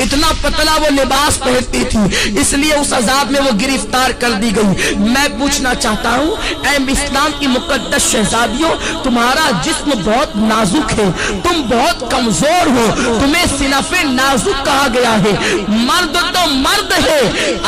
اتنا پتلا وہ لباس پہنتی تھی، اس لیے اس عذاب میں وہ گرفتار کر دی گئی۔ میں پوچھنا چاہتا ہوں اے اسلام کی مقدس شہزادیوں، تمہارا جسم بہت نازک ہے، تم بہت کمزور ہو، تمہیں صنف نازک کہا گیا ہے۔ مرد تو مرد ہے،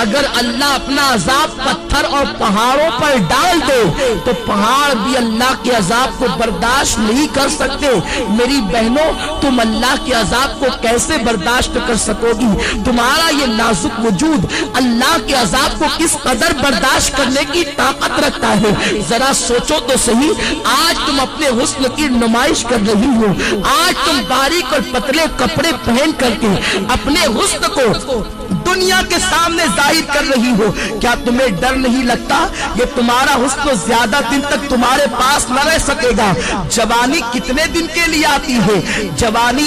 اگر اللہ اپنا عذاب پتھر اور پہاڑوں پر ڈال دے تو پہاڑ بھی اللہ کے عذاب کو برداشت نہیں کر سکتے۔ میری بہنوں، تم اللہ کے عذاب کو کیسے برداشت کر سکو گی؟ تمہارا یہ نازک وجود اللہ کے عذاب کو کس قدر برداشت کرنے کی طاقت رکھتا ہے؟ ذرا سوچو تو صحیح۔ آج تم اپنے حسن کی نمائش کر رہی ہو، آج تم باریک اور پتلے کپڑے پہن کر کے اپنے حسن کو دنیا کے سامنے ظاہر کر رہی ہو۔ کیا تمہیں ڈر نہیں لگتا یہ تمہارا حسن زیادہ دن تک تمہارے پاس نہ رہ سکے گا؟ جوانی کتنے دن کے لیے آتی ہے؟ جوانی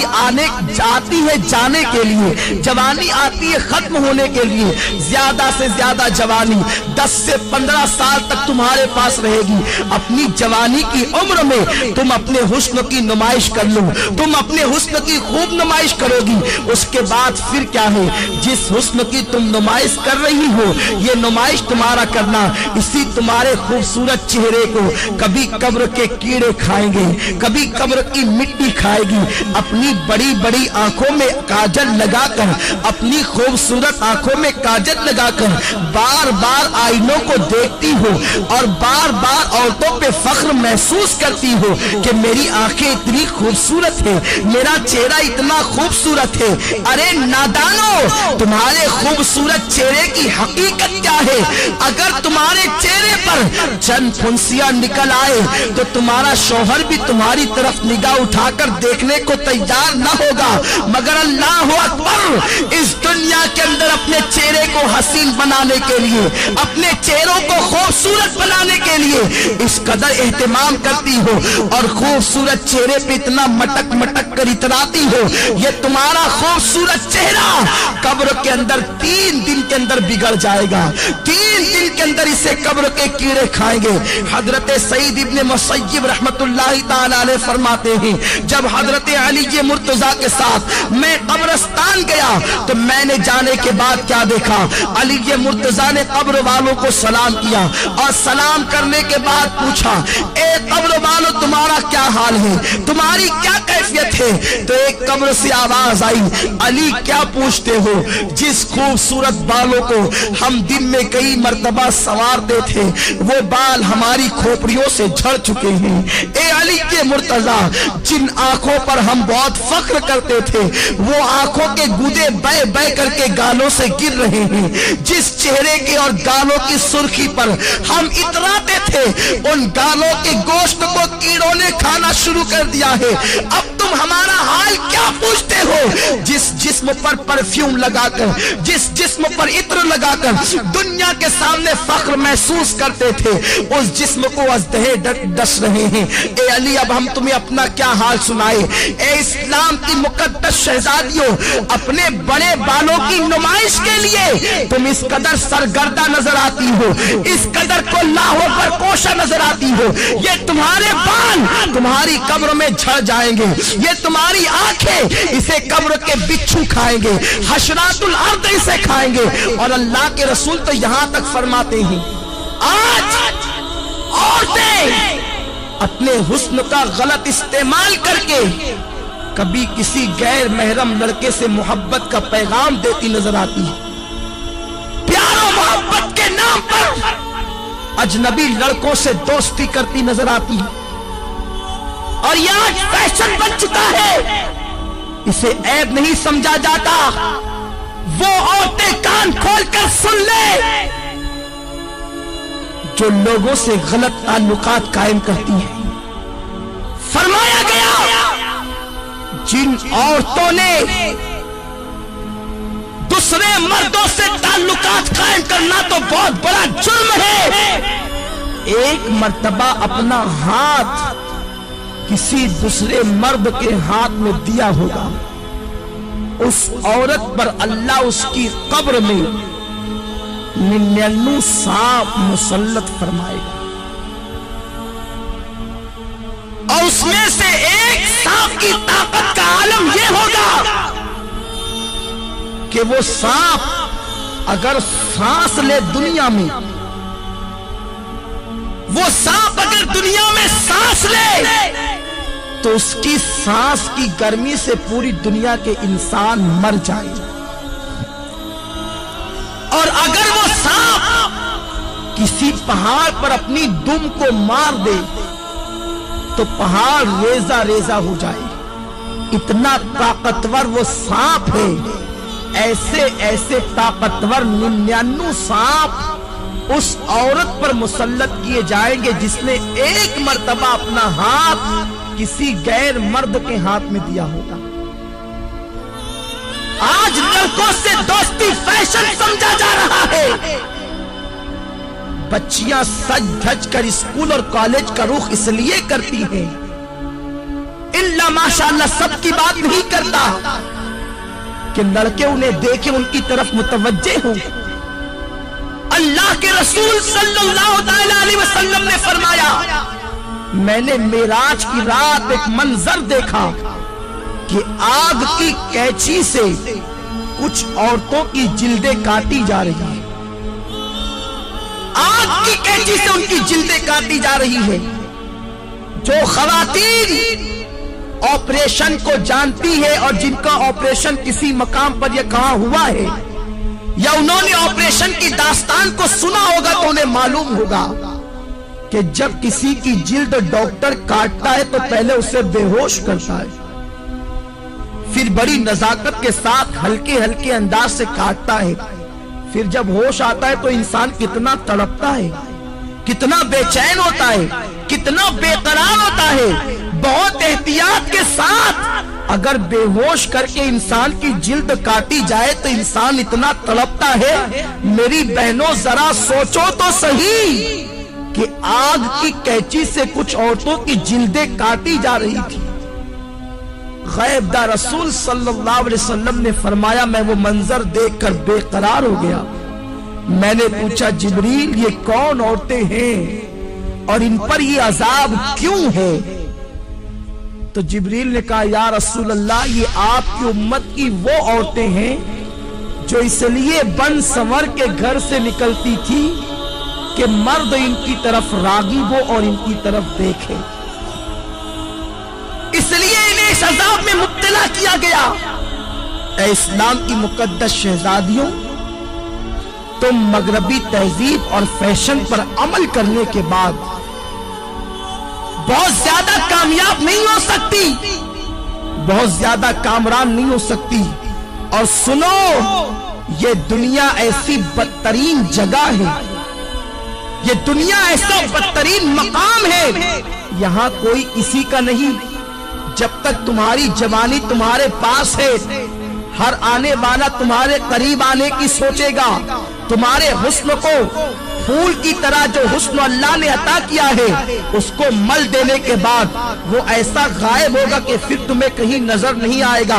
آتی ہے جانے کے لیے، جوانی آتی ہے ختم ہونے کے لیے۔ زیادہ سے زیادہ جوانی 10 سے 15 سال تک تمہارے پاس رہے گی۔ اپنی جوانی کی عمر میں تم اپنے حسن کی نمائش کر لو، تم اپنے حسن کی خوب نمائش کرو گی۔ اس کے بعد پھر کیا ہے؟ جس حسن کی تم نمائش کر رہی ہو، یہ نمائش تمہارا کرنا اسی تمہارے خوبصورت چہرے کو کبھی قبر کے کیڑے کھائیں گے، کبھی قبر کی مٹی کھائے گی۔ اپنی بڑی بڑی آنکھوں میں کاجل لگا کر، اپنی خوبصورت آنکھوں میں کاجل لگا کر بار بار آئینوں کو دیکھتی ہو اور بار بار عورتوں پہ فخر محسوس کرتی ہو کہ میری آنکھیں اتنی خوبصورت ہے، میرا چہرہ اتنا خوبصورت ہے۔ ارے نادانو، تمہارے خوبصورت چہرے کی حقیقت کیا ہے؟ اگر تمہارے چہرے پر چند پھنسیاں نکل آئے تو تمہارا شوہر بھی تمہاری طرف نگاہ اٹھا کر دیکھنے کو تیار نہ ہوگا، مگر اللہ اکبر، اس دنیا کے اندر اپنے چہرے کو حسین بنانے کے لیے، اپنے چہروں کو خوبصورت بنانے کے لیے اس قدر اہتمام کرتی ہو اور خوبصورت چہرے پہ اتنا مٹک مٹک کر اتراتی ہو۔ یہ تمہارا خوبصورت چہرہ قبر کے اندر 3 دن کے اندر بگڑ جائے گا، 3 دن کے اندر اسے قبر کے کیڑے کھائیں گے۔ حضرت سعید ابن مسیب رحمت اللہ تعالی علیہ فرماتے ہیں، جب حضرت علی مرتضیٰ کے ساتھ میں قبرستان گیا تو میں نے جانے کے بعد کیا دیکھا؟ علی مرتضیٰ نے قبر والوں کو سلام کیا اور سلام کرنے کے بعد پوچھا، اے قبر والوں، تمہارا کیا حال ہے؟ تمہاری کیا کیفیت ہے؟ تو ایک قبر سے آواز آئی، علی کیا پوچھتے ہو؟ جس خوبصورت بالوں کو ہم دن میں کئی مرتبہ سنوارتے تھے وہ بال ہماری کھوپڑیوں سے جھڑ چکے ہیں۔ اے علی کے مرتضیٰ، جن آنکھوں پر ہم بہت فخر کرتے تھے وہ آنکھوں کے گودے بہ بہ کر کے گالوں سے گر رہے ہیں۔ جس چہرے کے اور گالوں کی سرخی پر ہم اتراتے تھے ان گالوں کے گوشت کو کیڑوں نے کھانا شروع کر دیا ہے۔ اب تم ہمارا حال کیا پوچھتے ہو؟ جس جسم پر پرفیوم لگا کر، جس جسم پر عطر لگا کر دنیا کے سامنے فخر محسوس کرتے تھے، اس جسم کو ازدہے ڈس رہے ہیں۔ اے علی، اب ہم تمہیں اپنا کیا حال سنائے؟ اے اسلام کی مقدس شہزادیوں، اپنے بڑے بالوں کی نمائش کے لیے تم اس قدر سرگردہ نظر آتی ہو، اس قدر کو لاہور پر کوشا نظر آتی ہو۔ یہ تمہارے بال تمہاری قبر میں جھڑ جائیں گے، یہ تمہاری آنکھیں اسے قبر کے بچھو کھائیں گے، حشرات الارض اسے کھائیں گے۔ اور اللہ کے رسول تو یہاں تک فرماتے ہیں، آج عورتیں اپنے حسن کا غلط استعمال کر کے کبھی کسی غیر محرم لڑکے سے محبت کا پیغام دیتی نظر آتی ہے، پیار و محبت کے نام پر اجنبی لڑکوں سے دوستی کرتی نظر آتی ہے، اور یہ آج فیشن بن چکا ہے، اسے عیب نہیں سمجھا جاتا۔ وہ عورتیں کان کھول کر سن لے جو لوگوں سے غلط تعلقات قائم کرتی ہیں۔ فرمایا گیا جن عورتوں نے دوسرے مردوں سے تعلقات قائم کرنا تو بہت بڑا جرم ہے، ایک مرتبہ اپنا ہاتھ کسی دوسرے مرد کے ہاتھ میں دیا ہوگا، اس عورت پر اللہ اس کی قبر میں 99 سانپ مسلط فرمائے گا، اور اس میں سے ایک سانپ کی طاقت کا عالم یہ ہوگا کہ وہ सांप अगर सांस ले दुनिया में, वो सांप अगर दुनिया में सांस ले तो उसकी सांस की गर्मी से पूरी दुनिया के इंसान मर जाए, और अगर वो सांप किसी पहाड़ पर अपनी दुम को मार दे तो पहाड़ रेजा रेजा हो जाए। इतना ताकतवर वो सांप है। ऐसे ऐसे ताकतवर 99 सांप उस औरत पर मुसल्लत किए जाएंगे जिसने एक मर्तबा अपना हाथ किसी गैर मर्द के हाथ में दिया होगा। आज लड़कों से दोस्ती फैशन समझा जा रहा है। बच्चियां सज धज कर स्कूल और कॉलेज का रुख इसलिए करती हैं, इल्ला माशाअल्लाह सबकी बात नहीं करता, कि लड़के उन्हें देखे उनकी तरफ मुतवज्जे हों। अल्लाह के रसूल सल्लल्लाहु अलैहि वसल्लम ने फरमाया, मैंने मेराज की रात एक मंजर देखा कि आग की कैंची से कुछ औरतों की जिल्दें काटी जा रही है। आग की कैंची से उनकी जिल्दें काटी जा रही है। जो खवातीन ऑपरेशन को जानती है और जिनका ऑपरेशन किसी मकाम पर यह कहां हुआ है या उन्होंने ऑपरेशन की दास्तान को सुना होगा तो उन्हें मालूम होगा कि जब किसी की जिल्द डॉक्टर काटता है तो पहले उसे बेहोश करता है, फिर बड़ी नजाकत के साथ हल्के हल्के अंदाज से काटता है, फिर जब होश आता है तो इंसान कितना तड़पता है, कितना बेचैन होता है, कितना बेकरार होता है। बहुत एहतियात के साथ अगर बेहोश करके इंसान की जिल्द काटी जाए तो इंसान इतना तड़पता है। मेरी बहनों जरा सोचो तो सही कि आग की कैंची से कुछ औरतों की जिल्दें काटी जा रही थी। गैबदा रसूल सल्लल्लाहु अलैहि वसल्लम ने फरमाया, मैं वो मंजर देखकर बेकरार हो गया। मैंने पूछा, जिब्रील ये कौन औरतें हैं और इन पर ये अजाब क्यों है? तो जिब्रील ने कहा, या रसूल अल्लाह, ये आपकी उम्मत की वो औरतें हैं जो इसलिए बन संवर के घर से निकलती थी कि मर्द इनकी तरफ रागिब हो और इनकी तरफ देखे, इसलिए इन्हें इस अजाब में मुब्तला किया गया। ऐ इस्लाम की मुकद्दस शहजादियों, तुम मगरबी तहजीब और फैशन पर अमल करने के बाद बहुत ज्यादा कामयाब नहीं हो सकती, बहुत ज्यादा कामरान नहीं हो सकती। और सुनो, ये दुनिया ऐसी बदतरीन जगह है, ये दुनिया ऐसा बदतरीन मकाम है, यहां कोई किसी का नहीं। जब तक तुम्हारी जवानी तुम्हारे पास है, हर आने वाला तुम्हारे करीब आने की सोचेगा। तुम्हारे हुस्न को फूल की तरह जो हुस्न अल्लाह ने अता किया है उसको मल देने के बाद वो ऐसा गायब होगा कि फिर तुम्हें कहीं नजर नहीं आएगा।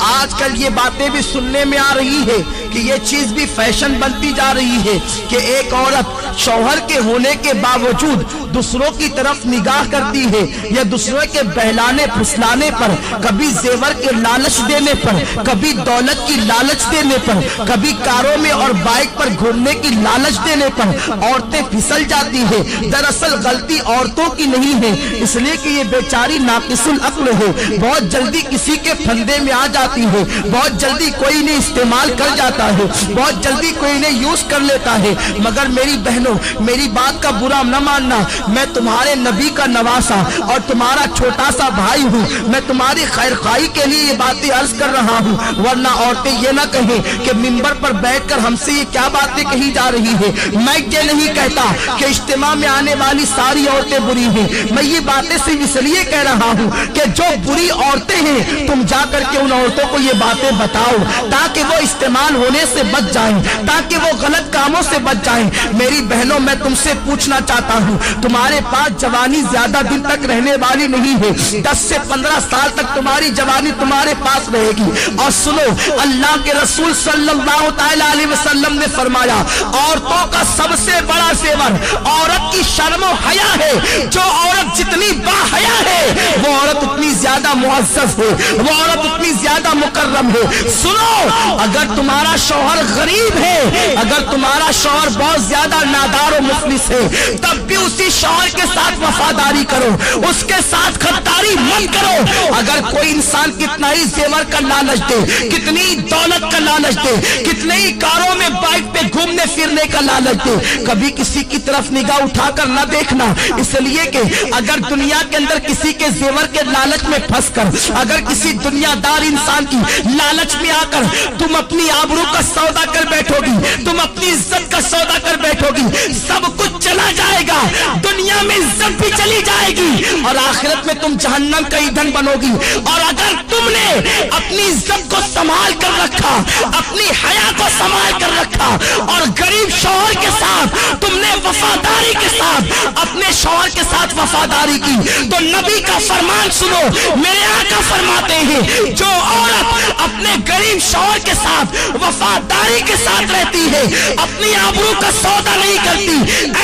आजकल ये बातें भी सुनने में आ रही है कि ये चीज भी फैशन बनती जा रही है कि एक औरत शौहर के होने के बावजूद दूसरों की तरफ निगाह करती है, या दूसरों के बहलाने फुसलाने पर, कभी जेवर के लालच देने पर, कभी दौलत की लालच देने पर, कभी कारों में और बाइक पर घूमने की लालच देने पर औरतें फिसल जाती है। दरअसल गलती औरतों की नहीं है, इसलिए कि ये बेचारी नाकिसुल अक्ल है, बहुत जल्दी किसी के फंदे में आ जाती है, बहुत जल्दी कोई ने इस्तेमाल कर जाता है, बहुत जल्दी कोई ने यूज कर लेता है। मगर मेरी बहनों, मेरी बात का बुरा न मानना, मैं तुम्हारे नबी का नवासा और तुम्हारा छोटा सा भाई हूँ, मैं तुम्हारी खैरखाई के लिए ये बातें अर्ज कर रहा हूँ, वरना औरतें ये ना कहें कि मिंबर पर बैठकर हमसे ये क्या बातें कही जा रही है। मैं ये नहीं कहता कि इज्तिमा में आने वाली सारी औरतें बुरी हैं, मैं ये बातें सिर्फ इसलिए कह रहा हूँ कि जो बुरी औरतें हैं तुम जाकर के उन औरतों को ये बातें बताओ ताकि वो इस्तेमाल होने से बच जाएं, ताकि वो गलत कामों से बच जाएं। मेरी बहनों, मैं तुमसे पूछना चाहता हूँ, तुम्हारे पास जवानी ज्यादा दिन तक रहने वाली नहीं है, 10 से 15 साल तक तुम्हारी जवानी तुम्हारे पास रहेगी। और सुनो, अल्लाह के रसूल सल्लल्लाहु अलैहि वसल्लम ने फरमाया, औरतों का सबसे बड़ा सेवर औरत की शर्म और हया है। जो औरत जितनी बाहया है वो औरत उतनी ज्यादा मुअज़्ज़ज़ है, वो औरत उतनी ज्यादा मुकर्रम है। सुनो, अगर तुम्हारा शौहर गरीब है, अगर तुम्हारा शौहर बहुत ज्यादा नादार और मुफलिस है, तब भी उसी शौहर के साथ वफादारी करो, उसके साथ खरीदारी मत करो। अगर कोई इंसान कितना ही जेवर का लालच दे, कितनी दौलत का लालच दे, कितने ही कारों में बाइक पे घूमने फिरने का लालच दे, कभी किसी की तरफ निगाह उठाकर न देखना, इसलिए कि अगर दुनिया के अंदर किसी के जेवर के लालच में फंसकर, अगर किसी दुनियादार इंसान की लालच में आकर तुम अपनी आबरू का सौदा कर बैठोगी, तुम अपनी इज्जत का सौदा कर बैठोगी, सब कुछ चला जाएगा, दुनिया में इज्जत भी चली जाएगी और आखिरत में तुम जहन्नम का ईंधन बनोगी। और अगर तुमने अपनी इज्जत को संभाल कर रखा, अपनी हया को संभाल कर रखा और गरीब शौहर के साथ तुमने वफादारी के साथ अपने शौहर के साथ वफादारी की, तो नबी का फरमान सुनो, मेरे आका फरमाते हैं जो औरत अपने गरीब शौहर के साथ वफादारी के साथ रहती है, अपनी आबरू का सौदा नहीं करती,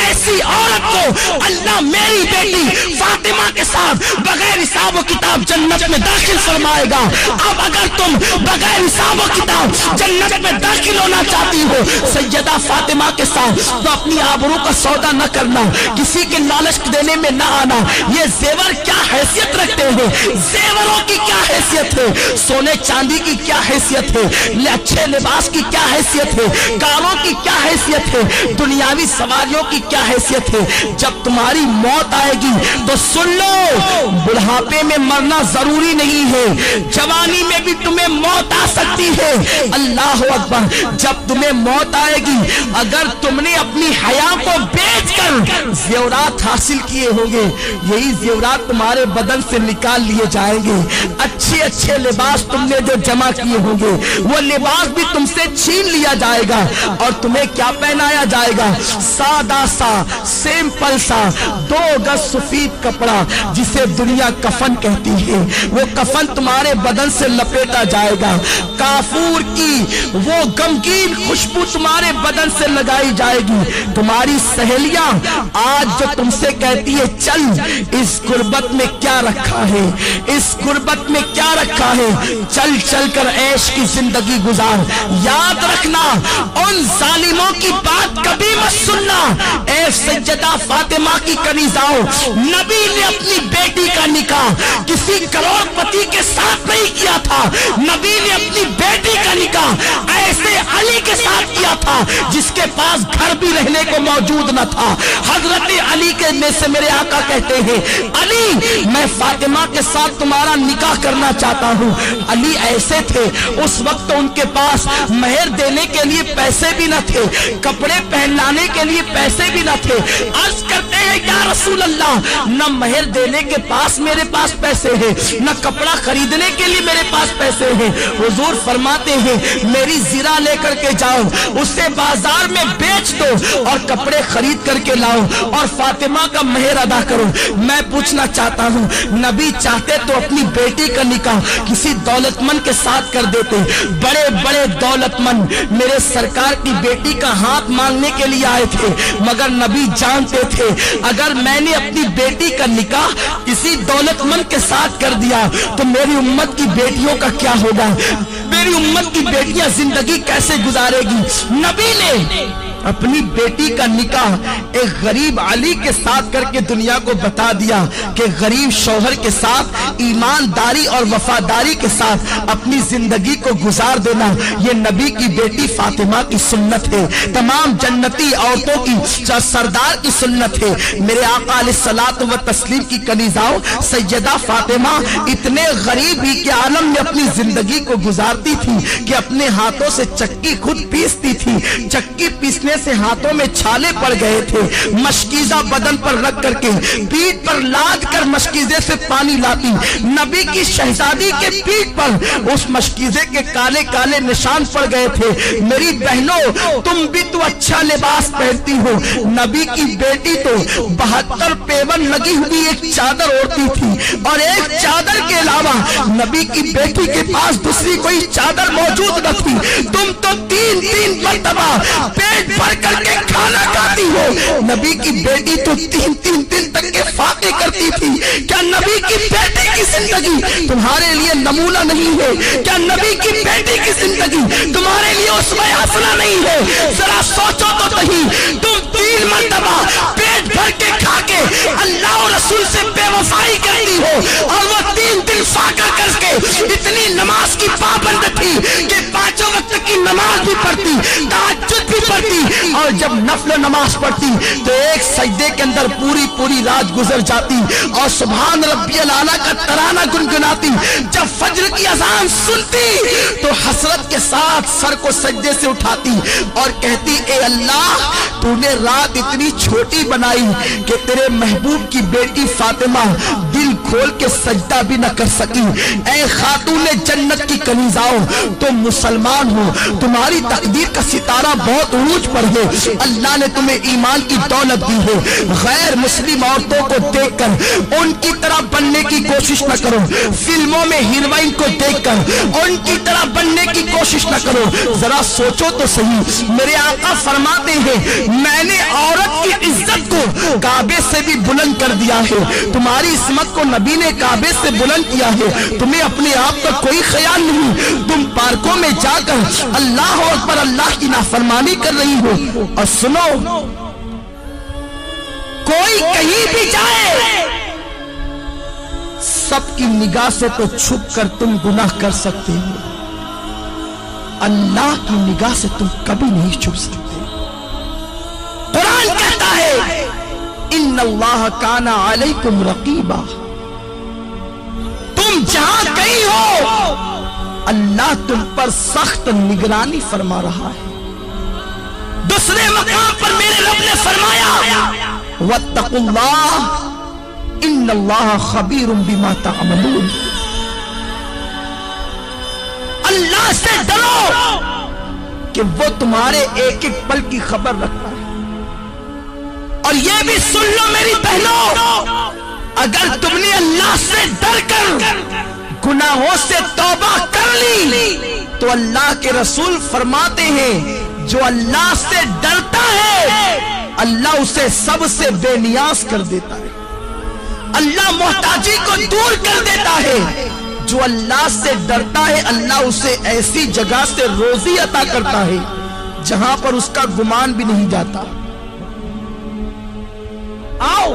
ऐसी औरत को अल्लाह मेरी बेटी फातिमा के साथ बगैर हिसाब व किताब जन्नत में दाखिल फरमाएगा। अब अगर तुम बगैर हिसाब व किताब जन्नत में दाखिल होना चाहती हो सैयदा फातिमा के साथ, तो अपनी आबरू का सौदा न करना, किसी के लालच देने में न आना। ये जेवर क्या हैसियत रखते हैं, जेवरों की क्या हैसियत है, सोने चांदी की क्या हैसियत है, अच्छे लिबास की क्या हैसियत है, कारों की क्या हैसियत है, दुनियावी सवारियों की क्या हैसियत है। जब तुम्हारी मौत आएगी तो सुन लो, बुढ़ापे में मरना जरूरी नहीं है, जवानी में भी तुम्हें मौत आ सकती है। अल्लाह अकबर। जब तुम्हें मौत आएगी, अगर तुमने अपनी हया को बेचकर जेवरात हासिल किए होंगे, यही जेवरात तुम्हारे बदन से निकाल लिए जाएंगे। अच्छे अच्छे लिबास तुमने जो जमा किए होंगे, वो लिबास भी तुमसे छीन लिया जाएगा और तुम्हें क्या पहनाया जाएगा, सादा सा सिंपल सा 2 गज सफेद कपड़ा जिसे दुनिया कफन कहती है, वो कफन तुम्हारे बदन से लपेटा जाएगा। काफूर की वो गमगीन खुशबू तुम्हारे बदन से लगाई जाएगी। तुम्हारी सहेलियां आज जो तुमसे कहती है चल इस गुर्बत में क्या रखा है, इस गुर्बत में क्या रखा है, चल चल कर ऐश की जिंदगी गुजार। याद रखना, उन जालिमों की बात कभी मत सुनना। ए सैयदा फातिमा की कनीजाओं, नबी ने अपनी बेटी का निकाह किसी करोड़पति के साथ नहीं किया था, नबी ने अपनी बेटी का निकाह ऐसे अली के साथ किया था जिसके पास घर भी रहने को मौजूद न था। हजरत अली के में से मेरे आका कहते हैं, अली मैं फातिमा के साथ तुम्हारा निकाह करना चाहता हूँ। अली ऐसे थे, उस वक्त तो उनके पास मेहर देने के लिए पैसे भी न थे, कपड़े पहनाने के लिए पैसे भी न थे। अर्ज करते हैं या रसूल अल्लाह, न मेहर देने के पास मेरे पास पैसे हैं, न कपड़ा खरीदने के लिए मेरे पास पैसे हैं। हुजूर फरमाते हैं मेरी जीरा लेकर के जाओ, उससे बाजार में बेच दो और कपड़े खरीद करके लाओ और फातिमा का मेहर अदा करो। मैं पूछना चाहता हूँ, नबी चाहते तो अपनी बेटी का निकाह किसी दौलतमंद के साथ कर देते। बड़े बड़े दौलतमंद मेरे सरकार की बेटी का हाथ मांगने के लिए आए थे, मगर नबी जानते थे अगर मैंने अपनी बेटी का निकाह किसी दौलतमंद के साथ कर दिया तो मेरी उम्मत की बेटियों का क्या होगा, मेरी उम्मत की बेटियां जिंदगी कैसे गुजारेगी। नबी ने अपनी बेटी का निकाह एक गरीब अली के साथ करके दुनिया को बता दिया कि गरीब शौहर के साथ ईमानदारी और वफादारी के साथ अपनी जिंदगी को गुजार देना, ये नबी की बेटी फातिमा की सुन्नत है, तमाम जन्नती औरतों की सरदार की सुन्नत है। मेरे आका अलैहिस्सलातु व तस्लीम की कनीजाओं, सैयदा फातिमा इतने गरीब ही के आलम में अपनी जिंदगी को गुजारती थी कि अपने हाथों से चक्की खुद पीसती थी। चक्की पीसने से हाथों में छाले पड़ गए थे, मशकीजा बदन पर रख करके पीठ पर लाद कर मशकीजे से पानी लाती। नबी की शहजादी के पीठ पर उस मशकीजे के काले काले निशान पड़ गए थे। मेरी बहनों, तुम भी तो अच्छा लिबास पहनती हो, नबी की बेटी तो 72 पेवन लगी हुई एक चादर ओढ़ती थी और एक चादर के अलावा नबी की बेटी के पास दूसरी कोई चादर मौजूद न थी। तुम तो 3-3 मरतबा पेट بھر کر کے کھانا کھاتی ہو. نبی کی بیٹی تو 3 دن تک کے فاقے کرتی تھی. کیا نبی کی بیٹی کی زندگی تمہارے لیے نمونہ نہیں ہے؟ کیا نبی کی بیٹی کی زندگی تمہارے لیے اسوہ حسنہ نہیں ہے؟ ذرا سوچو تو صحیح. تم 3 مرتبہ پیٹ بھر کے کھا کے اللہ اور رسول سے بے وفائی کرتی ہو، اور وہ 3 دن فاقہ کر کے اتنی نماز کی پابند تھی کہ 5 وقت کی نماز بھی پڑھتی، تہجد بھی پڑھتی، اور جب نفل نماز پڑھتی تو ایک سجدے کے اندر پوری رات گزر جاتی اور سبحان ربی الاعلیٰ کا ترانہ گنگناتی. جب فجر کی اذان سنتی تو حسرت کے ساتھ سر کو سجدے سے اٹھاتی اور کہتی اے اللہ تو نے رات اتنی چھوٹی بنائی کہ تیرے محبوب کی بیٹی فاطمہ دل کھول کے سجدہ بھی نہ کر سکی. اے خاتون جنت کی کنیزاؤ تم مسلمان ہو، تمہاری تقدیر کا ستارہ بہت عروج پر ہے. اللہ نے تمہیں ایمان کی دولت دی ہے. غیر مسلم عورتوں کو دیکھ کر ان کی طرح بننے کی کوشش نہ کرو. فلموں میں ہیروئن کو دیکھ کر ان کی طرح بننے کی کوشش نہ کرو. ذرا سوچو تو صحیح. میرے آقا فرماتے ہیں میں نے عورت کی عزت کو کعبے سے بھی بلند کر دیا ہے. تمہاری عصمت کو نبی نے کعبے سے بلند کیا ہے. تمہیں اپنے آپ کا کوئی خیال نہیں. تم پارکوں میں جا کر اللہ اکبر اللہ کی نافرمانی کر رہی ہو. اور سنو، کوئی کہیں بھی جائے سب کی نگاہ سے تو چھپ کر تم گناہ کر سکتے ہو، اللہ کی نگاہ سے تم کبھی نہیں چھپ سکتے. قرآن کہتا ہے ان اللہ کان علیکم رقیبا. تم جہاں کہیں ہو اللہ تم پر سخت نگرانی فرما رہا ہے. دوسرے مقام پر میرے رب نے فرمایا واتقوا اللہ ان اللہ خبیر بما تعملون. اللہ سے ڈرو کہ وہ تمہارے ایک ایک پل کی خبر رکھتا ہے. اور یہ بھی سن لو میری بہنوں، اگر تم نے اللہ سے ڈر کر گناہوں سے توبہ کر لی تو اللہ کے رسول فرماتے ہیں جو اللہ سے ڈرتا ہے اللہ اسے سب سے بے نیاز کر دیتا ہے. اللہ محتاجی کو دور کر دیتا ہے. جو اللہ سے ڈرتا ہے اللہ اسے ایسی جگہ سے روزی عطا کرتا ہے جہاں پر اس کا گمان بھی نہیں جاتا. آؤ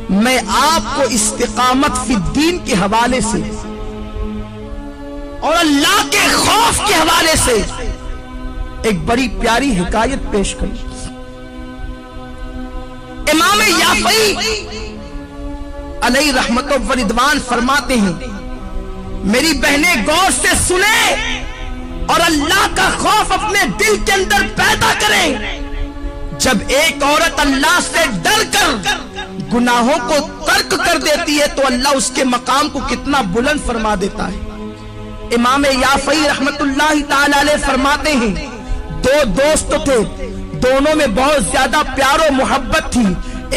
میں آپ کو استقامت فی الدین کے حوالے سے اور اللہ کے خوف کے حوالے سے ایک بڑی پیاری حکایت پیش کری. امام یافعی علیہ رحمت و رضوان فرماتے ہیں میری بہنیں غور سے سنیں اور اللہ کا خوف اپنے دل کے اندر پیدا کریں. جب ایک عورت اللہ سے ڈر کر گناہوں کو ترک کر دیتی ہے تو اللہ اس کے مقام کو کتنا بلند فرما دیتا ہے. امام یافعی رحمت اللہ تعالی علیہ فرماتے ہیں 2 دوست تھے، دونوں میں بہت زیادہ پیار و محبت تھی،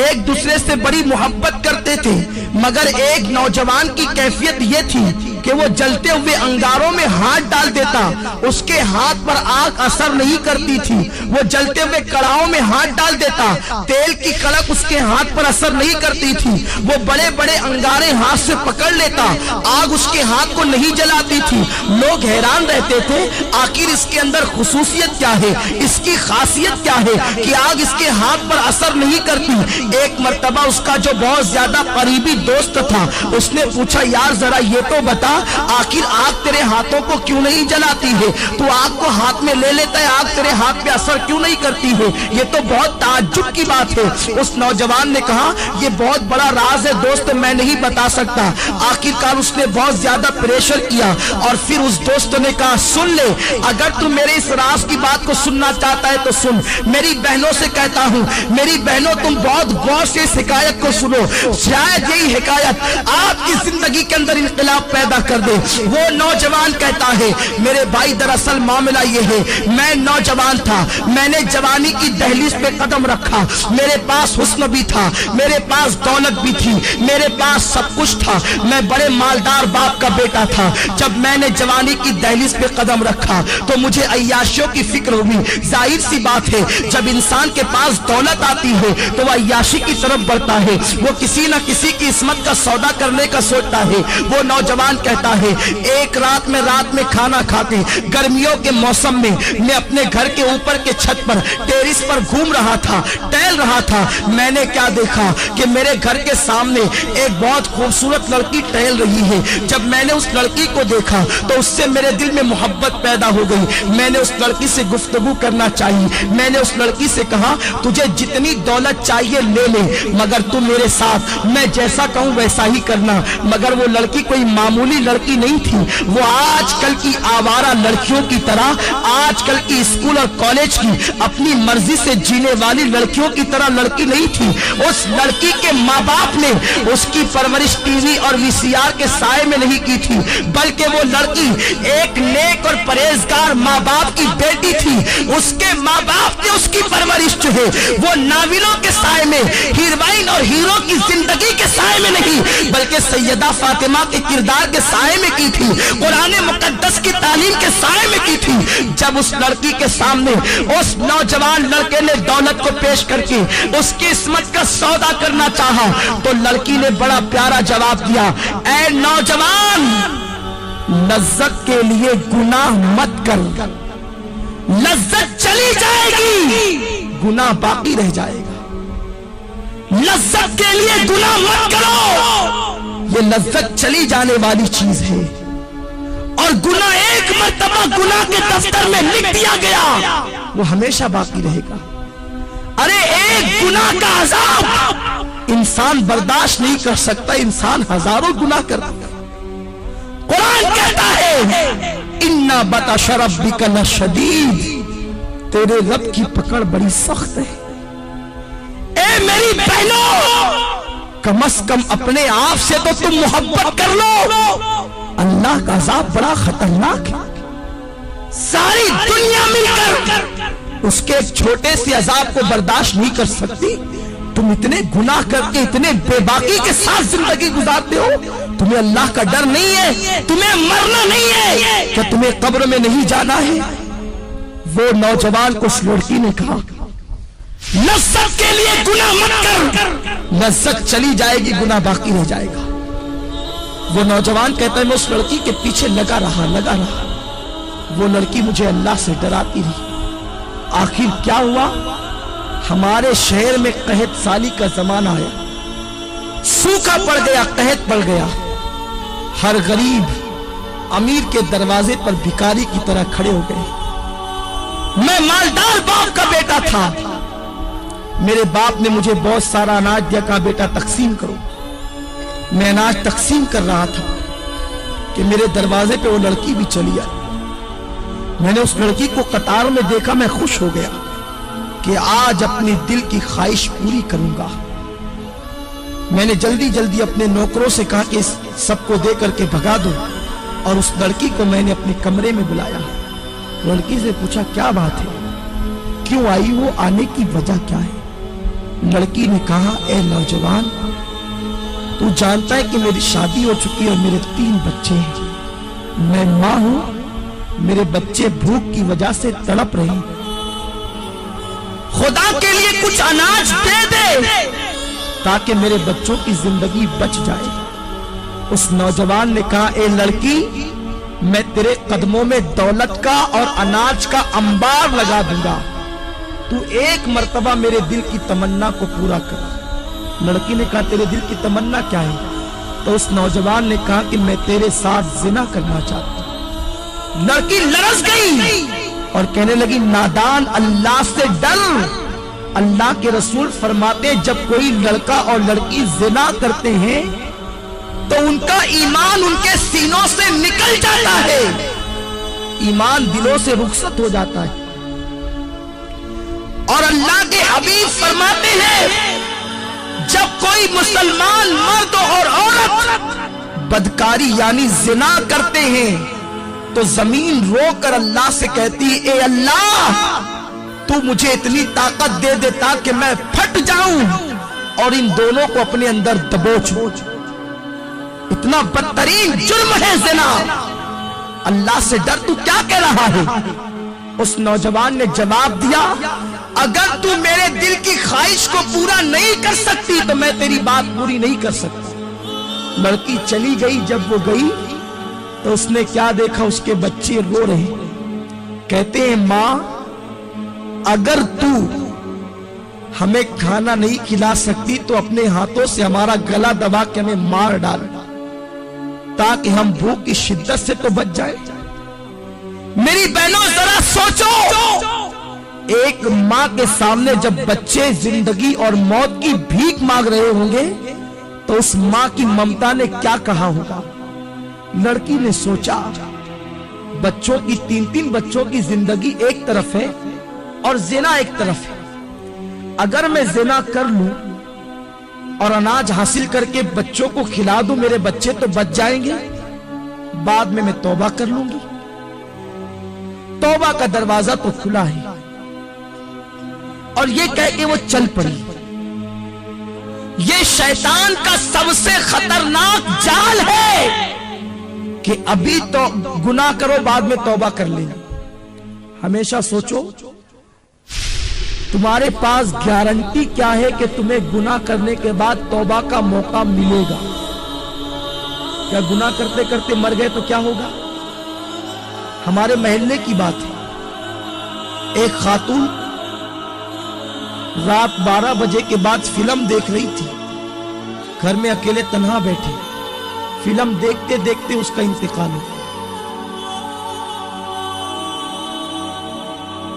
ایک دوسرے سے بڑی محبت کرتے تھے، مگر ایک نوجوان کی کیفیت یہ تھی کہ وہ جلتے ہوئے انگاروں میں ہاتھ ڈال دیتا، اس کے ہاتھ پر آگ اثر نہیں کرتی تھی. وہ جلتے ہوئے کڑاہوں میں ہاتھ ڈال دیتا، تیل کی کڑک اس کے ہاتھ پر اثر نہیں کرتی تھی. وہ بڑے بڑے انگارے ہاتھ سے پکڑ لیتا، آگ اس کے ہاتھ کو نہیں جلاتی تھی. لوگ حیران رہتے تھے آخر اس کے اندر خصوصیت کیا ہے، اس کی خاصیت کیا ہے کہ آگ اس کے ہاتھ پر اثر نہیں کرتی. ایک مرتبہ اس کا جو بہت زیادہ قریبی دوست تھا اس نے پوچھا یار ذرا یہ تو بتا آخر آگ تیرے ہاتھوں کو کیوں نہیں جلاتی ہے، تو آگ کو ہاتھ میں لے لیتا ہے آگ تیرے ہاتھ پہ اثر کیوں نہیں کرتی ہے، یہ تو بہت تعجب کی بات ہے. اس نوجوان نے کہا یہ بہت بڑا راز ہے دوست میں نہیں بتا سکتا. آخرکار اس نے بہت زیادہ پریشر کیا اور پھر اس دوست نے کہا سن لے اگر تم میرے اس راز کی بات کو سننا چاہتا ہے تو سن. میری بہنوں سے کہتا ہوں میری بہنوں تم بہت غور سے اس حکایت کو سنو، شاید یہی حکایت آپ کی زندگی کے اندر انقلاب پیدا کر دے۔ وہ نوجوان کہتا ہے میرے بھائی دراصل معاملہ یہ ہے، میں نوجوان تھا، میں نے جوانی کی دہلیز پہ قدم رکھا، میرے پاس حسن بھی تھا، میرے پاس دولت بھی تھی، میرے پاس سب کچھ تھا، میں بڑے مالدار باپ کا بیٹا تھا۔ جب میں نے جوانی کی دہلیز پہ قدم رکھا تو مجھے عیاشیوں کی فکر ہوئی۔ ظاہر سی بات ہے جب انسان کے پاس دولت آتی ہے تو وہ عیاشی کی طرف بڑھتا ہے، وہ کسی نہ کسی کی عصمت کا سودا کرنے کا سوچتا ہے۔ وہ نوجوان کہتا ہے ایک رات میں کھانا کھاتے گرمیوں کے موسم میں اپنے گھر کے اوپر کے چھت پر ٹیرس پر گھوم رہا تھا، ٹہل رہا تھا، میں نے کیا دیکھا کہ میرے گھر کے سامنے ایک بہت خوبصورت لڑکی ٹہل رہی ہے۔ جب میں نے اس لڑکی کو دیکھا تو اس سے میرے دل میں محبت پیدا ہو گئی، میں نے اس لڑکی سے گفتگو کرنا چاہیے۔ میں نے اس لڑکی سے کہا تجھے جتنی دولت چاہیے لے لے مگر تو میرے ساتھ میں جیسا کہوں ویسا ہی کرنا۔ مگر وہ لڑکی کوئی معمولی لڑکی نہیں تھی، وہ آج کل کی آوارہ لڑکیوں کی طرح، آج کل کی اسکول اور کالج کی اپنی مرضی سے جینے والی لڑکیوں کی طرح لڑکی نہیں تھی۔ اس لڑکی کے ماں باپ نے اس کی پرورش ٹی وی اور وی سی آر کے سائے میں نہیں کی تھی، بلکہ وہ لڑکی ایک نیک اور پرہیزگار ماں باپ کی بیٹی تھی۔ اس کے ماں باپ نے اس کی پرورش جو ہے وہ ناولوں کے سائے میں، ہیروئن اور ہیرو کی زندگی کے سائے میں نہیں بلکہ سیدہ فاطمہ کے کردار کے سائے میں کی تھی، قرآن مقدس کی تعلیم کے سائے میں کی تھی۔ جب اس لڑکی کے سامنے اس نوجوان لڑکے نے دولت کو پیش کر کے اس کی عصمت کا سودا کرنا چاہا تو لڑکی نے بڑا پیارا جواب دیا، اے نوجوان لذت کے لیے گناہ مت کر، لذت چلی جائے گی گناہ باقی رہ جائے گا۔ لذت کے لیے گناہ مت کرو، یہ لذت چلی جانے والی چیز ہے، اور گناہ ایک مرتبہ گناہ کے دفتر میں لکھ دیا گیا وہ ہمیشہ باقی رہے گا۔ ارے ایک گناہ کا عذاب انسان برداشت نہیں کر سکتا، انسان ہزاروں گناہ کرتا ہے۔ قرآن کہتا ہے اِنَّ بَطْشَ رَبِّكَ لَشَدِيدٌ، تیرے رب کی پکڑ بڑی سخت ہے۔ اے میری بہنوں کم از کم اپنے آپ سے تو تم محبت کر لو، اللہ کا عذاب بڑا خطرناک ہے۔ ساری دنیا مل کر اس کے ایک چھوٹے سے عذاب کو برداشت نہیں کر سکتی، تم اتنے گناہ کر کے اتنے بے باکی کے ساتھ زندگی گزارتے ہو، تمہیں اللہ کا ڈر نہیں ہے، تمہیں مرنا نہیں ہے، کہ تمہیں قبر میں نہیں جانا ہے۔ وہ نوجوان کو اس لڑکی نے کہا لذت کے لیے گناہ مت کر، لذت چلی جائے گی گناہ باقی رہ جائے گا۔ وہ نوجوان کہتا ہے میں اس لڑکی کے پیچھے لگا رہا، وہ لڑکی مجھے اللہ سے ڈراتی رہی۔ آخر کیا ہوا، ہمارے شہر میں قحط سالی کا زمانہ آیا، سوکھا پڑ گیا، قحط پڑ گیا، ہر غریب امیر کے دروازے پر بھکاری کی طرح کھڑے ہو گئے۔ میں مالدار باپ کا بیٹا تھا، میرے باپ نے مجھے بہت سارا اناج دیا، کہا بیٹا تقسیم کرو۔ میں اناج تقسیم کر رہا تھا کہ میرے دروازے پہ وہ لڑکی بھی چلی آئی۔ میں نے اس لڑکی کو قطار میں دیکھا، میں خوش ہو گیا کہ آج اپنی دل کی خواہش پوری کروں گا۔ میں نے جلدی جلدی اپنے نوکروں سے کہا کہ سب کو دے کر کے بھگا دو، اور اس لڑکی کو میں نے اپنے کمرے میں بلایا۔ لڑکی سے پوچھا کیا بات ہے، کیوں آئی ہو، آنے کی وجہ کیا ہے؟ لڑکی نے کہا اے نوجوان تو جانتا ہے کہ میری شادی ہو چکی ہے اور میرے 3 بچے ہیں، میں ماں ہوں، میرے بچے بھوک کی وجہ سے تڑپ رہے ہیں، خدا کے لیے کچھ اناج دے دے تاکہ میرے بچوں کی زندگی بچ جائے۔ اس نوجوان نے کہا اے لڑکی میں تیرے قدموں میں دولت کا اور اناج کا انبار لگا دوں گا، تو ایک مرتبہ میرے دل کی تمنا کو پورا کر۔ لڑکی نے کہا تیرے دل کی تمنا کیا ہے؟ تو اس نوجوان نے کہا کہ میں تیرے ساتھ زنا کرنا چاہتا ہوں۔ لڑکی لرز گئی اور کہنے لگی نادان اللہ سے ڈر، اللہ کے رسول فرماتے ہیں جب کوئی لڑکا اور لڑکی زنا کرتے ہیں تو ان کا ایمان ان کے سینوں سے نکل جاتا ہے، ایمان دلوں سے رخصت ہو جاتا ہے۔ اور اللہ کے حبیب فرماتے ہیں جب کوئی مسلمان مرد اور عورت بدکاری یعنی زنا کرتے ہیں تو زمین رو کر اللہ سے کہتی اے اللہ تو مجھے اتنی طاقت دے دے تاکہ میں پھٹ جاؤں اور ان دونوں کو اپنے اندر دبوچوں. اتنا بدترین جرم ہے زنا. اللہ سے ڈر, تو کیا کہہ رہا ہے؟ اس نوجوان نے جواب دیا اگر تو میرے دل کی خواہش کو پورا نہیں کر سکتی تو میں تیری بات پوری نہیں کر سکتا. لڑکی چلی گئی. جب وہ گئی تو اس نے کیا دیکھا, اس کے بچے رو رہے. کہتے ہیں ماں اگر تو ہمیں کھانا نہیں کھلا سکتی تو اپنے ہاتھوں سے ہمارا گلا دبا کے ہمیں مار ڈال تاکہ ہم بھوک کی شدت سے تو بچ جائیں. میری بہنوں ذرا سوچو, ایک ماں کے سامنے جب بچے زندگی اور موت کی بھیک مانگ رہے ہوں گے تو اس ماں کی ممتا نے کیا کہا ہوگا. لڑکی نے سوچا بچوں کی 3 بچوں کی زندگی ایک طرف ہے اور زنا ایک طرف ہے. اگر میں زنا کر لوں اور اناج حاصل کر کے بچوں کو کھلا دوں میرے بچے تو بچ جائیں گے, بعد میں توبہ کر لوں گی. توبہ کا دروازہ تو کھلا ہے. اور یہ کہہ کے وہ چل پڑی. یہ شیطان کا سب سے خطرناک جال ہے کہ ابھی تو گناہ کرو بعد میں توبہ کر لیں. ہمیشہ سوچو تمہارے پاس گارنٹی کیا ہے کہ تمہیں گناہ کرنے کے بعد توبہ کا موقع ملے گا. کیا گناہ کرتے کرتے مر گئے تو کیا ہوگا؟ ہمارے محلے کی بات ہے, ایک خاتون رات 12 بجے کے بعد فلم دیکھ رہی تھی. گھر میں اکیلے تنہا بیٹھے, فلم دیکھتے دیکھتے اس کا انتقال ہو.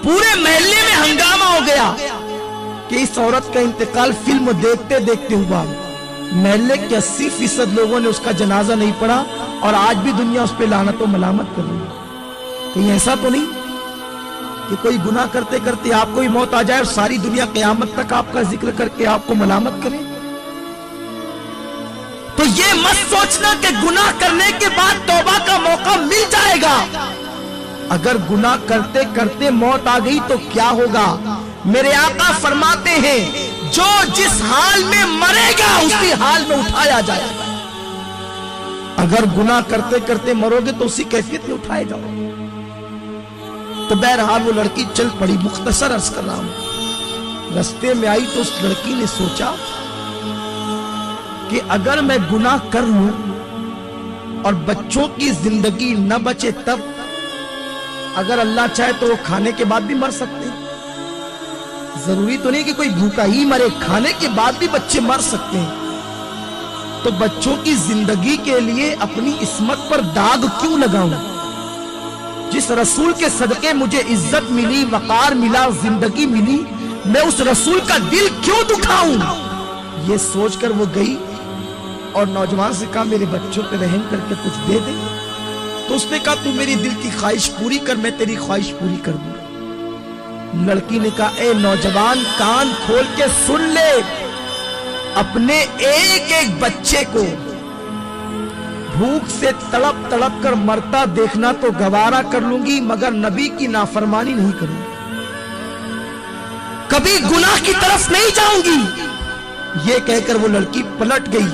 پورے محلے میں ہنگامہ ہو گیا کہ اس عورت کا انتقال فلم دیکھتے دیکھتے ہوا. محلے کے 80% لوگوں نے اس کا جنازہ نہیں پڑھا اور آج بھی دنیا اس پہ لعنت و ملامت کر رہی ہے. کہیں ایسا تو نہیں کہ کوئی گناہ کرتے کرتے آپ کو بھی موت آ جائے اور ساری دنیا قیامت تک آپ کا ذکر کر کے آپ کو ملامت کرے؟ تو یہ مت سوچنا کہ گناہ کرنے کے بعد توبہ کا موقع مل جائے گا. اگر گناہ کرتے کرتے موت آ گئی تو کیا ہوگا؟ میرے آقا فرماتے ہیں جو جس حال میں مرے گا اسی حال میں اٹھایا جائے گا. اگر گناہ کرتے کرتے مرو گے تو اسی کیفیت میں اٹھائے جاؤ. تو بہرحال وہ لڑکی چل پڑی. مختصر عرض کر رہا ہوں, رستے میں آئی تو اس لڑکی نے سوچا کہ اگر میں گناہ کر لوں اور بچوں کی زندگی نہ بچے تب, اگر اللہ چاہے تو وہ کھانے کے بعد بھی مر سکتے ہیں. ضروری تو نہیں کہ کوئی بھوکا ہی مرے, کھانے کے بعد بھی بچے مر سکتے ہیں. تو بچوں کی زندگی کے لیے اپنی عصمت پر داغ کیوں لگاؤں؟ جس رسول کے صدقے مجھے عزت ملی, وقار ملا, زندگی ملی, میں اس رسول کا دل کیوں دکھاؤں؟ یہ سوچ کر وہ گئی اور نوجوان سے کہا میرے بچوں پہ رحم کر کے کچھ دے دے. تو اس نے کہا تو میری دل کی خواہش پوری کر, میں تیری خواہش پوری کر دوں. لڑکی نے کہا اے نوجوان کان کھول کے سن لے, اپنے ایک ایک بچے کو بھوک سے تڑپ تڑپ کر مرتا دیکھنا تو گوارا کر لوں گی مگر نبی کی نافرمانی نہیں کروں گی, کبھی گناہ کی طرف نہیں جاؤں گی. یہ کہہ کر وہ لڑکی پلٹ گئی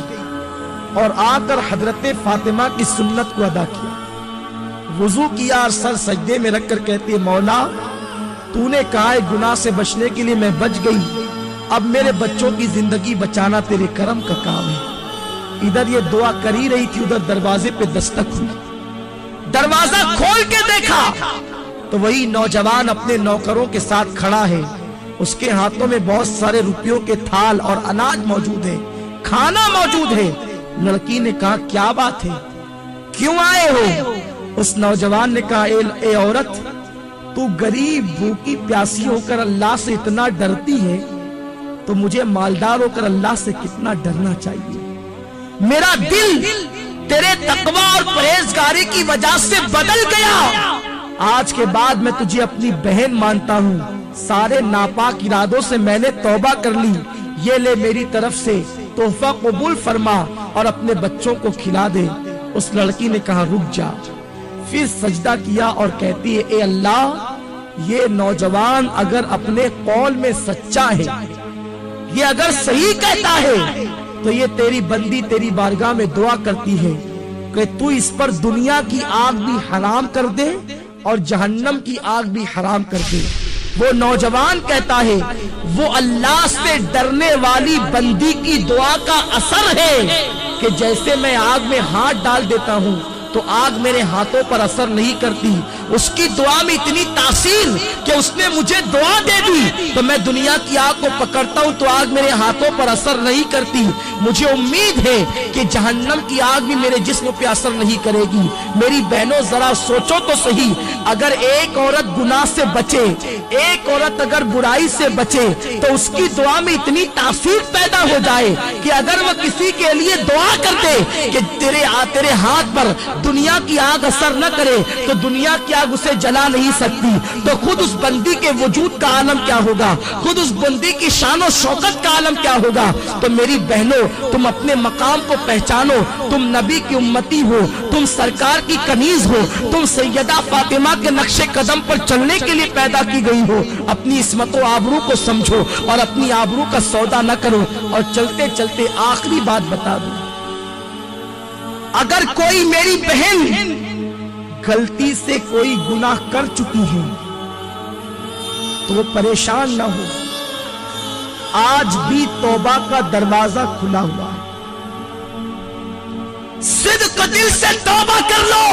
اور آ کر حضرت فاطمہ کی سنت کو ادا کیا. وضو کیا اور سر سجدے میں رکھ کر کہتی ہے مولا تو نے کہا ہے گناہ سے بچنے کے لیے میں بچ گئی, اب میرے بچوں کی زندگی بچانا تیرے کرم کا کام ہے. ادھر یہ دعا کر ہی رہی تھی, ادھر دروازے پہ دستک ہوئی. دروازہ کھول کے دیکھا تو وہی نوجوان اپنے نوکروں کے ساتھ کھڑا ہے. اس کے ہاتھوں میں بہت سارے روپیوں کے تھال اور اناج موجود ہے, کھانا موجود ہے. لڑکی نے کہا کیا بات ہے, کیوں آئے ہو؟ اس نوجوان نے کہا اے عورت تو غریب بھوکی پیاسی ہو کر اللہ سے اتنا ڈرتی ہے تو مجھے مالدار ہو کر اللہ سے کتنا ڈرنا چاہیے. میرا دل تیرے تقوی اور پرہیزگاری کی وجہ سے بدل گیا. آج کے بعد میں تجھے اپنی بہن مانتا ہوں, سارے ناپاک ارادوں سے میں نے توبہ کر لی. یہ لے میری طرف سے تحفہ قبول فرما اور اپنے بچوں کو کھلا دے. उस लड़की ने कहा रुक जा, फिर सजदा किया और कहती है ए अल्लाह, ये नौजवान अगर अपने कौल में सच्चा है, ये अगर सही कहता है, तो ये तेरी बंदी तेरी बारगाह में दुआ करती है कि तू इस पर दुनिया की आग भी हराम कर दे और जहन्नम की आग भी हराम कर दे। वो नौजवान कहता है वो अल्लाह से डरने वाली बंदी की दुआ का असर है कि जैसे मैं आग में हाथ डाल देता हूँ तो आग मेरे हाथों पर असर नहीं करती, उसकी दुआ में इतनी तासीर कि उसने मुझे दुआ दे दी तो मैं दुनिया की आग को पकड़ता हूं तो आग मेरे हाथों पर असर नहीं करती। मुझे उम्मीद है कि जहन्नम की आग भी मेरे जिस्म पे असर नहीं करेगी। मेरी बहनों जरा सोचो तो सही, अगर एक औरत गुनाह से बचे, एक औरत अगर बुराई से बचे तो उसकी दुआ में इतनी तासीर पैदा हो जाए कि अगर वह किसी के लिए दुआ कर दे कि तेरे हाथ पर दुनिया की आग असर न करे तो दुनिया की आग उसे जला नहीं सकती, तो खुद उस बंदी के वजूद का आलम क्या होगा, खुद उस बंदी की शान और शौकत का आलम क्या होगा। तो मेरी बहनों, तुम अपने मकाम को पहचानो, तुम नबी की उम्मती हो, तुम सरकार की कनीज हो, तुम सैयदा फातिमा के नक्शे कदम पर चलने के लिए पैदा की गई हो। अपनी इस्मत और आबरू को समझो और अपनी आबरू का सौदा न करो। और चलते चलते आखिरी बात बता दूं, अगर कोई मेरी बहन गलती से कोई गुनाह कर चुकी है तो वो परेशान ना हो, आज भी तौबा का दरवाजा खुला हुआ है। सिद्क दिल से तौबा कर लो।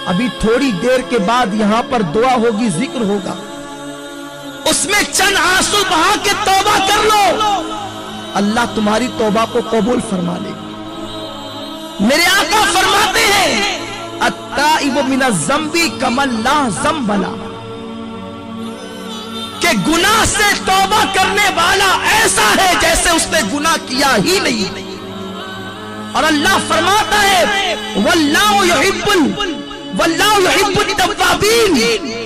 अभी थोड़ी देर के बाद यहां पर दुआ होगी, जिक्र होगा, उसमें चंद आंसू बहा के तौबा कर लो, अल्लाह तुम्हारी तौबा को कबूल फरमा लेगा। मेरे आका फरमाते हैं अत्ताइबु मिनज़्ज़म्बि कमल्ला ज़म्बला, कि गुनाह से तौबा करने वाला ऐसा है जैसे उसने गुनाह किया ही नहीं। और अल्लाह फरमाता है वल्लाहु युहिब्बुत तव्वाबीन,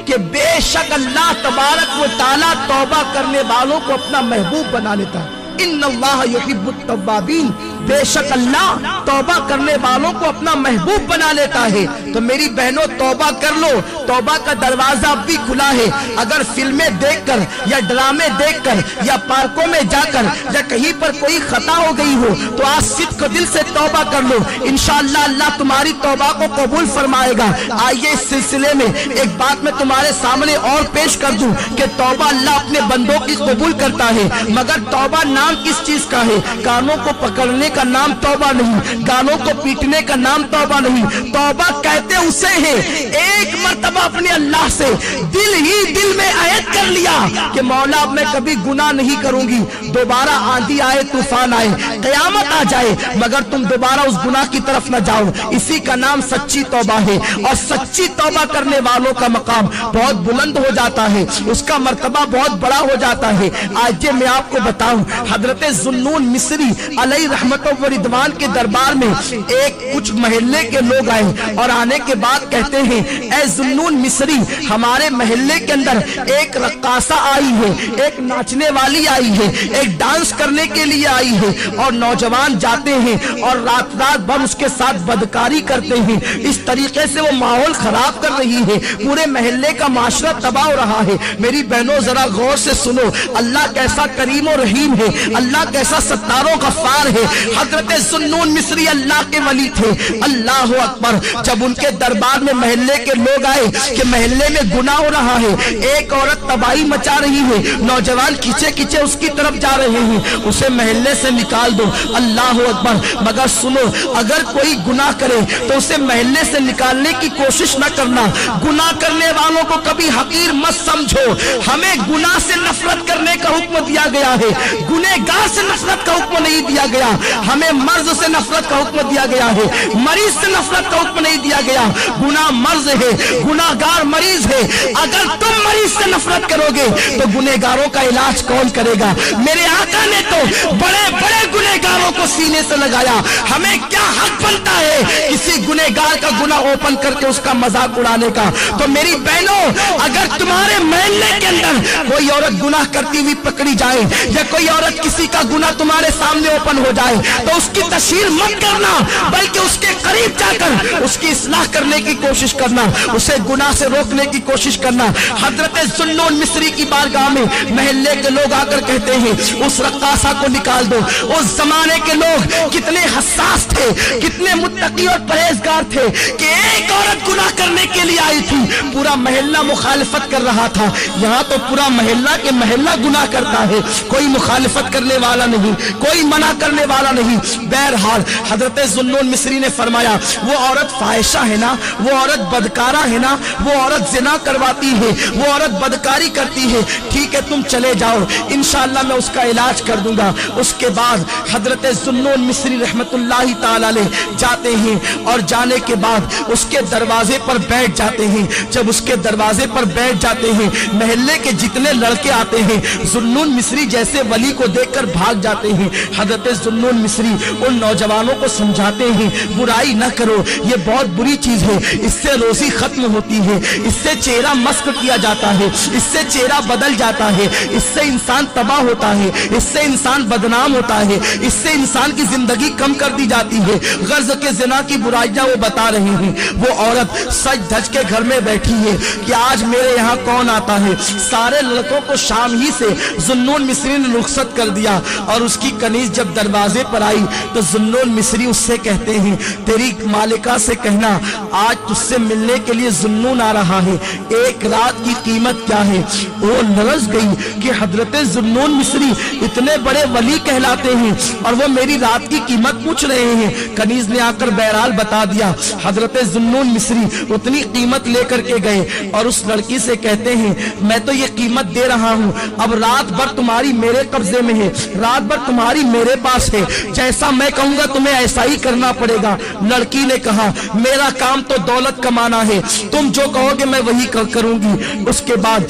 कि बेशक अल्लाह तबारक व तआला तौबा करने वालों को अपना महबूब बना लेता है। इन्नल्लाह युहिब्बुत तव्वाबीन, बेशक अल्लाह तौबा करने वालों को अपना महबूब बना लेता है। तो मेरी बहनों तौबा कर लो, तौबा का दरवाजा अब भी खुला है। अगर फिल्में देखकर या ड्रामे देखकर या पार्कों में जाकर या कहीं पर कोई खता हो गई हो तो आज सिद्क दिल से तौबा कर लो, इंशाअल्लाह अल्लाह तुम्हारी तौबा को कबूल फरमाएगा। आइए इस सिलसिले में एक बात मैं तुम्हारे सामने और पेश कर दूं कि तौबा अल्लाह अपने बंदों की कबूल करता है, मगर तौबा नाम किस चीज का है? कानों को पकड़ने का नाम तौबा नहीं, गालों को पीटने का नाम तौबा नहीं। तौबा कहते उसे है एक मर्तबा अपने अल्लाह से दिल ही दिल में अहद कर लिया कि मौला अब मैं कभी गुनाह नहीं करूंगी, दोबारा आंधी आए तूफान आए कयामत आ जाए मगर तुम दोबारा उस गुनाह की तरफ न जाओ। इसी का नाम सच्ची तौबा है। और सच्ची तौबा करने वालों का मकाम बहुत बुलंद हो जाता है, उसका मर्तबा बहुत बड़ा हो जाता है। आज मैं आपको बताऊं, हजरत जुन्नून मिस्री अलैहि रहमतुल्लाह व रिदवान के दरबार में एक कुछ महल्ले के लोग आए और आने के बाद कहते हैं ए जुन्नून मिस्री, हमारे महल्ले के अंदर एक रक्कासा आई है, एक नाचने वाली आई है, एक डांस करने के लिए आई है और नौजवान जाते हैं और रात रात भर उसके साथ बदकारी करते हैं। इस तरीके से वो माहौल खराब कर रही है, पूरे महल्ले का माशरा तबाह हो रहा है। मेरी बहनों जरा गौर से सुनो, अल्लाह कैसा करीम और रहीम है, अल्लाह कैसा सत्तारों गफ्फार है। हजरत जुन्नून मिस्री अल्लाह के वली थे। अल्लाह अकबर। जब उनके दरबार में महल्ले के लोग आए कि महल्ले में गुनाह हो रहा है, एक औरत तबाही मचा रही है, नौजवान खींचे खींचे उसकी तरफ जा रहे हैं, उसे महल्ले से निकाल दो। अल्लाह अकबर। मगर सुनो, अगर कोई गुनाह करे तो उसे महल्ले से निकालने की कोशिश न करना। गुनाह करने वालों को कभी हकीर मत समझो। हमें गुनाह से नफरत करने का हुक्म दिया गया है, गुनहगार से नफरत का हुक्म नहीं दिया गया। हमें मर्ज से नफरत का हुक्म दिया गया है, मरीज से नफरत का हुक्म नहीं दिया गया। गुनाह मर्ज है, गुनाहगार मरीज है, अगर तुम मरीज से नफरत करोगे तो गुनहगारों का इलाज कौन करेगा? मेरे आका ने तो बड़े बड़े गुनहगारों को सीने से लगाया। हमें क्या हक बनता है किसी गुनहगार का गुनाह ओपन करके उसका मजाक उड़ाने का? तो मेरी बहनों, अगर तुम्हारे महल्ले के अंदर कोई औरत गुनाह करती हुई पकड़ी जाए या कोई औरत किसी का गुनाह तुम्हारे सामने ओपन हो जाए तो उसकी तशहीर मत करना, बल्कि उसके करीब जाकर उसकी इस्लाह करने की कोशिश करना, उसे गुनाह से रोकने की कोशिश करना। हजरत जुन्नून मिस्री की बारगाह में महल्ले के लोग आकर कहते हैं उस रक्कासा को निकाल दो। उस जमाने के लोग कितने हसास थे, कितने मुत्तकी और परहेजगार थे कि एक औरत गुनाह करने के लिए आई थी, पूरा महल्ला मुखालिफत कर रहा था। यहाँ तो पूरा महल्ला के महल्ला गुनाह करता है, कोई मुखालिफत करने वाला नहीं, कोई मना करने वाला नहीं। बहरहाल हजरत जुन्नून मिस्री ने फरमाया वो औरत फाहिशा है ना, वो औरत बदकारा है ना, वो औरत जिना करवाती है, वो औरत बदकारी करती है, ठीक है तुम चले जाओ, इंशाअल्लाह मैं उसका इलाज कर दूंगा। उसके बाद हजरत जुन्नून मिस्री रहमतुल्लाहि ताला अलैह जाते हैं और जाने के बाद उसके दरवाजे पर बैठ जाते हैं। जब उसके दरवाजे पर बैठ जाते हैं महल्ले के जितने लड़के आते हैं जुन्नून मिस्री जैसे वली को देखकर भाग जाते हैं। हजरत जुन्नून मिस्री उन नौजवानों को समझाते हैं बुराई न करो, ये बहुत बुरी चीज है, इससे रोजी खत्म होती है, इससे चेहरा मस्क किया जाता है, इससे चेहरा बदल जाता है, इससे इंसान तबाह होता है, इससे इंसान बदनाम होता है, इससे इंसान की जिंदगी कम कर दी जाती है। गर्ज के ज़िना की बुराइयां वो बता रहे हैं। वो औरत सज धज के घर में बैठी है कि आज मेरे यहाँ कौन आता है। सारे लड़कों को शाम ही से जुन्नून मिस्री ने रुखसत कर दिया और उसकी कनीज जब दरवाजे पर आई तो जुन्नून मिस्री उससे कहते हैं तेरी मालिका से कहना आज तुझसे मिलने के लिए जुन्नून आ रहा है, एक रात की कीमत क्या है। वो लरज गई कि हजरत जुन्नून मिस्री इतने बड़े वली कहलाते हैं और वो मेरी रात की कीमत पूछ रहे हैं। कनीज ने आकर बहरहाल बता दिया। हजरत जुन्नून मिस्री उतनी कीमत लेकर के गए और उस लड़की से कहते हैं मैं तो ये कीमत दे रहा हूँ, अब रात भर तुम्हारी मेरे कब्जे में है, रात भर तुम्हारी मेरे पास है, जैसा मैं कहूंगा तुम्हें ऐसा ही करना पड़ेगा। लड़की ने कहा मेरा काम तो दौलत कमाना है, तुम जो कहोगे मैं वही करूंगी। उसके बाद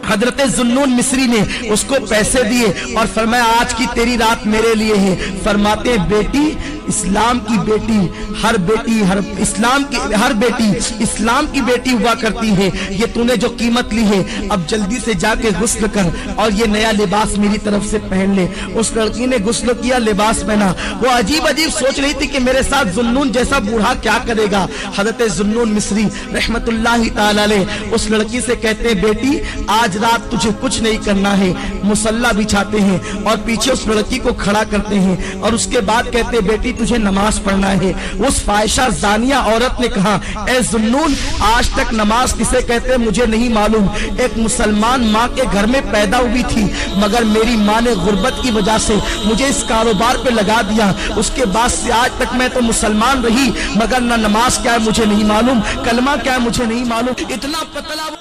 हजरत जुन्नून मिस्री ने उसको पैसे दिए और फरमाया आज की तेरी रात मेरे लिए है। फरमाते हैं बेटी इस्लाम की बेटी हर बेटी हर बेटी इस्लाम की बेटी हुआ करती है, ये तूने जो कीमत ली है अब जल्दी से जाके गुस्ल कर और ये नया लिबास मेरी तरफ से पहन ले। उस लड़की ने गुस्ल किया, लिबास पहना। वो अजीब अजीब सोच रही थी कि मेरे साथ जुन्नून जैसा बूढ़ा क्या करेगा। हजरत जुन्नून मिस्री रहमतुल्लाहि ताला अलैह उस लड़की से कहते हैं बेटी आज रात तुझे कुछ नहीं करना है। मुसल्ला बिछाते हैं और पीछे उस लड़की को खड़ा करते हैं और उसके बाद कहते हैं बेटी तुझे नमाज पढ़ना है। उस फाहिशा जानिया औरत ने कहा ए जुन्नून आज तक नमाज किसे कहते हैं मुझे नहीं मालूम, एक मुसलमान माँ के घर में पैदा हुई थी मगर मेरी माँ ने गुर्बत की वजह से मुझे इस कारोबार पे लगा दिया, उसके बाद से आज तक मैं तो मुसलमान रही मगर ना नमाज क्या है मुझे नहीं मालूम, कलमा क्या है मुझे नहीं मालूम। इतना पतला